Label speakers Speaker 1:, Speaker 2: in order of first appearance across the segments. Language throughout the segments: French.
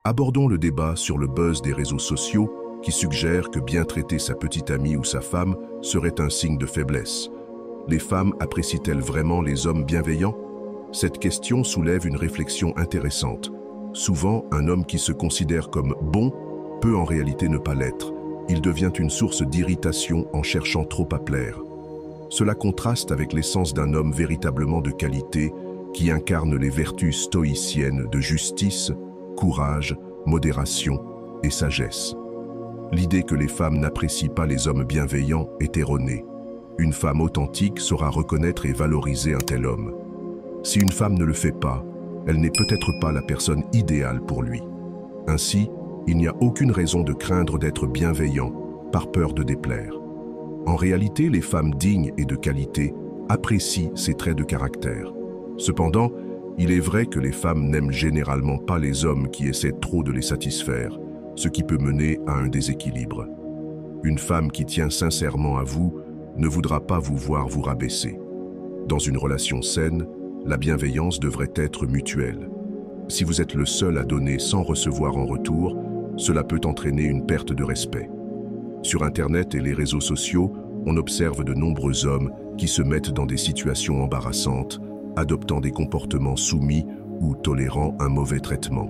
Speaker 1: Abordons le débat sur le buzz des réseaux sociaux qui suggère que bien traiter sa petite amie ou sa femme serait un signe de faiblesse. Les femmes apprécient-elles vraiment les hommes bienveillants? Cette question soulève une réflexion intéressante. Souvent, un homme qui se considère comme bon peut en réalité ne pas l'être. Il devient une source d'irritation en cherchant trop à plaire. Cela contraste avec l'essence d'un homme véritablement de qualité qui incarne les vertus stoïciennes de justice, courage, modération et sagesse. L'idée que les femmes n'apprécient pas les hommes bienveillants est erronée. Une femme authentique saura reconnaître et valoriser un tel homme. Si une femme ne le fait pas, elle n'est peut-être pas la personne idéale pour lui. Ainsi, il n'y a aucune raison de craindre d'être bienveillant par peur de déplaire. En réalité, les femmes dignes et de qualité apprécient ces traits de caractère. Cependant, il est vrai que les femmes n'aiment généralement pas les hommes qui essaient trop de les satisfaire, ce qui peut mener à un déséquilibre. Une femme qui tient sincèrement à vous ne voudra pas vous voir vous rabaisser. Dans une relation saine, la bienveillance devrait être mutuelle. Si vous êtes le seul à donner sans recevoir en retour, cela peut entraîner une perte de respect. Sur Internet et les réseaux sociaux, on observe de nombreux hommes qui se mettent dans des situations embarrassantes, adoptant des comportements soumis ou tolérant un mauvais traitement.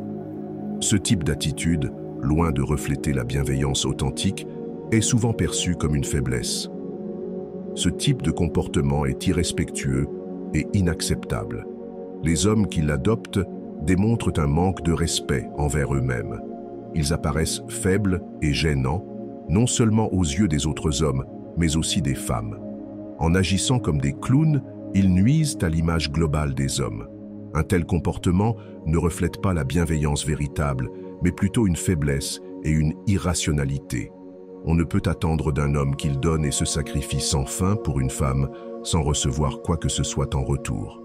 Speaker 1: Ce type d'attitude, loin de refléter la bienveillance authentique, est souvent perçu comme une faiblesse. Ce type de comportement est irrespectueux et inacceptable. Les hommes qui l'adoptent démontrent un manque de respect envers eux-mêmes. Ils apparaissent faibles et gênants, non seulement aux yeux des autres hommes, mais aussi des femmes. En agissant comme des clowns, ils nuisent à l'image globale des hommes. Un tel comportement ne reflète pas la bienveillance véritable, mais plutôt une faiblesse et une irrationalité. On ne peut attendre d'un homme qu'il donne et se sacrifie sans fin pour une femme, sans recevoir quoi que ce soit en retour.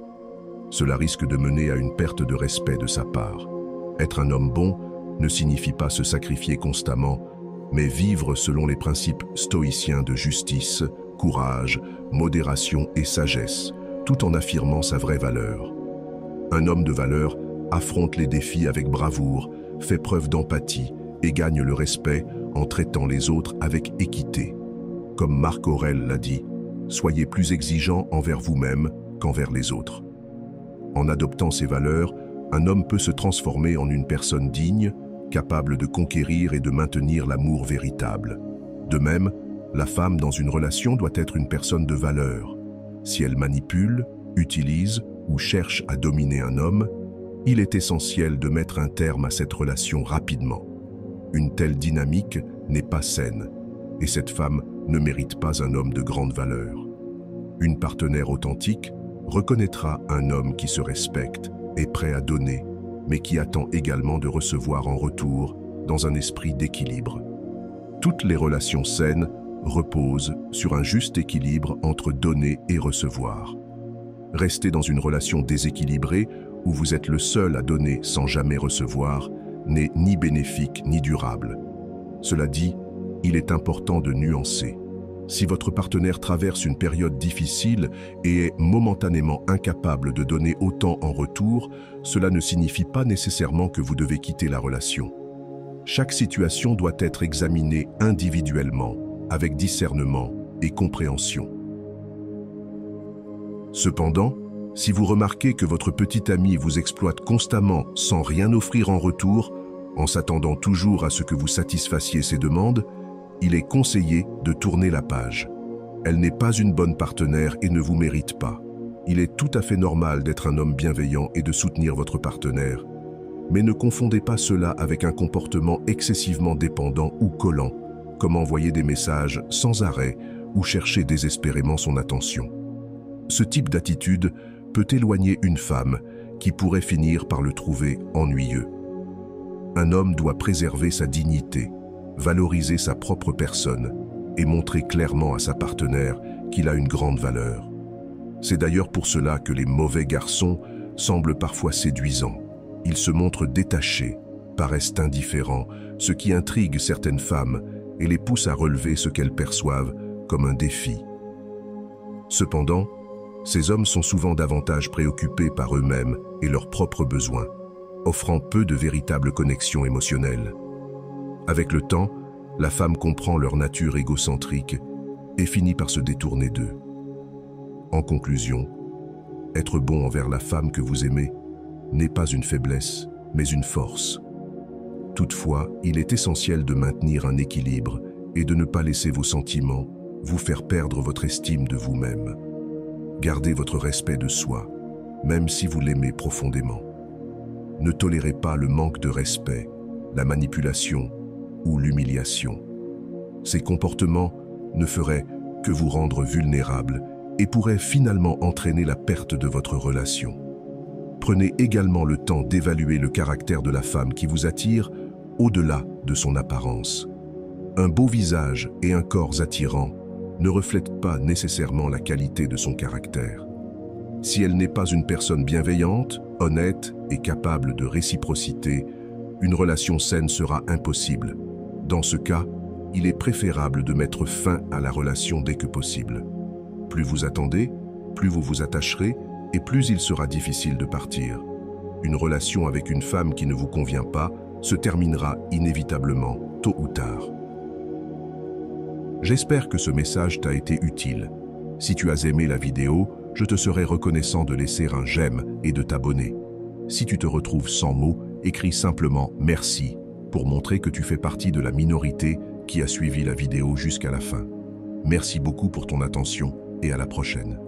Speaker 1: Cela risque de mener à une perte de respect de sa part. Être un homme bon ne signifie pas se sacrifier constamment, mais vivre selon les principes stoïciens de justice, courage, modération et sagesse, tout en affirmant sa vraie valeur. Un homme de valeur affronte les défis avec bravoure, fait preuve d'empathie et gagne le respect en traitant les autres avec équité. Comme Marc Aurèle l'a dit, soyez plus exigeants envers vous-même qu'envers les autres. En adoptant ces valeurs, un homme peut se transformer en une personne digne, capable de conquérir et de maintenir l'amour véritable. De même, la femme dans une relation doit être une personne de valeur. Si elle manipule, utilise ou cherche à dominer un homme, il est essentiel de mettre un terme à cette relation rapidement. Une telle dynamique n'est pas saine, et cette femme ne mérite pas un homme de grande valeur. Une partenaire authentique reconnaîtra un homme qui se respecte, est prêt à donner, mais qui attend également de recevoir en retour dans un esprit d'équilibre. Toutes les relations saines reposent sur un juste équilibre entre donner et recevoir. Rester dans une relation déséquilibrée où vous êtes le seul à donner sans jamais recevoir n'est ni bénéfique ni durable. Cela dit, il est important de nuancer. Si votre partenaire traverse une période difficile et est momentanément incapable de donner autant en retour, cela ne signifie pas nécessairement que vous devez quitter la relation. Chaque situation doit être examinée individuellement, avec discernement et compréhension. Cependant, si vous remarquez que votre petit ami vous exploite constamment sans rien offrir en retour, en s'attendant toujours à ce que vous satisfassiez ses demandes, il est conseillé de tourner la page. Elle n'est pas une bonne partenaire et ne vous mérite pas. Il est tout à fait normal d'être un homme bienveillant et de soutenir votre partenaire. Mais ne confondez pas cela avec un comportement excessivement dépendant ou collant, comme envoyer des messages sans arrêt ou chercher désespérément son attention. Ce type d'attitude peut éloigner une femme qui pourrait finir par le trouver ennuyeux. Un homme doit préserver sa dignité, valoriser sa propre personne et montrer clairement à sa partenaire qu'il a une grande valeur. C'est d'ailleurs pour cela que les mauvais garçons semblent parfois séduisants. Ils se montrent détachés, paraissent indifférents, ce qui intrigue certaines femmes et les pousse à relever ce qu'elles perçoivent comme un défi. Cependant, ces hommes sont souvent davantage préoccupés par eux-mêmes et leurs propres besoins. offrant peu de véritables connexions émotionnelles. Avec le temps, la femme comprend leur nature égocentrique et finit par se détourner d'eux. En conclusion, être bon envers la femme que vous aimez n'est pas une faiblesse, mais une force. Toutefois, il est essentiel de maintenir un équilibre et de ne pas laisser vos sentiments vous faire perdre votre estime de vous-même. Gardez votre respect de soi, même si vous l'aimez profondément. Ne tolérez pas le manque de respect, la manipulation ou l'humiliation. Ces comportements ne feraient que vous rendre vulnérable et pourraient finalement entraîner la perte de votre relation. Prenez également le temps d'évaluer le caractère de la femme qui vous attire au-delà de son apparence. Un beau visage et un corps attirants ne reflètent pas nécessairement la qualité de son caractère. Si elle n'est pas une personne bienveillante, honnête et capable de réciprocité, une relation saine sera impossible. Dans ce cas, il est préférable de mettre fin à la relation dès que possible. Plus vous attendez, plus vous vous attacherez et plus il sera difficile de partir. Une relation avec une femme qui ne vous convient pas se terminera inévitablement, tôt ou tard. J'espère que ce message t'a été utile. Si tu as aimé la vidéo, je te serai reconnaissant de laisser un j'aime et de t'abonner. Si tu te retrouves sans mots, écris simplement « Merci » pour montrer que tu fais partie de la minorité qui a suivi la vidéo jusqu'à la fin. Merci beaucoup pour ton attention et à la prochaine.